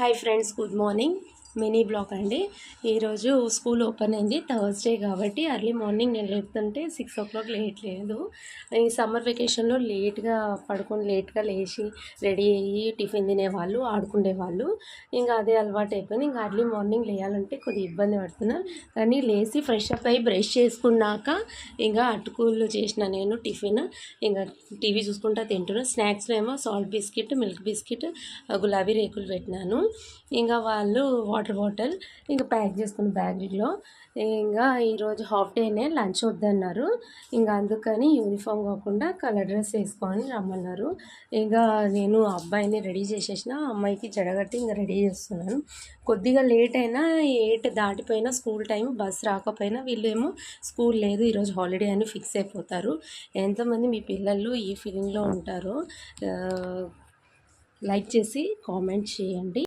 Hi friends, good morning. Mini blog అండి. ఈరోజు school open అయింది, థర్స్డే కాబట్టి ఎర్లీ మార్నింగ్ నేను లేపుతుంటే 6 o'clock లేదు. ఈ సమ్మర్ వెకేషన్లో లేట్గా పడుకొని లేట్గా లేచి రెడీ అయ్యి టిఫిన్ తినేవాళ్ళు, ఆడుకునేవాళ్ళు. ఇంకా అదే అలవాటు అయిపోయింది. ఇంకా ఎర్లీ మార్నింగ్ లేయాలంటే కొద్దిగా ఇబ్బంది పడుతున్నారు. కానీ లేచి ఫ్రెష్ అప్ అయ్యి బ్రష్ చేసుకున్నాక ఇంకా అటుకులు చేసిన నేను టిఫిన్ ఇంకా టీవీ చూసుకుంటా తింటున్నాను. స్నాక్స్లో ఏమో సాల్ట్ బిస్కెట్, మిల్క్ బిస్కెట్, గులాబీ రేకులు పెట్టినాను. ఇంకా వాళ్ళు వాటర్ బాటిల్ ఇంకా ప్యాక్ చేసుకున్న బ్యాగ్లో. ఇంకా ఈరోజు హాఫ్ డేనే లంచ్ వద్దన్నారు. ఇంకా అందుకని యూనిఫామ్ కాకుండా కలర్ డ్రెస్ వేసుకొని రమ్మన్నారు. ఇంకా నేను అబ్బాయిని రెడీ చేసేసిన, అమ్మాయికి జడగట్టి ఇంకా రెడీ చేస్తున్నాను. కొద్దిగా లేట్ అయినా 8 దాటిపోయినా స్కూల్ టైం, బస్ రాకపోయినా వీళ్ళేమో స్కూల్ లేదు ఈరోజు హాలిడే అని ఫిక్స్ అయిపోతారు. ఎంతమంది మీ పిల్లలు ఈ ఫీలింగ్లో ఉంటారో లైక్ చేసి కామెంట్ చేయండి.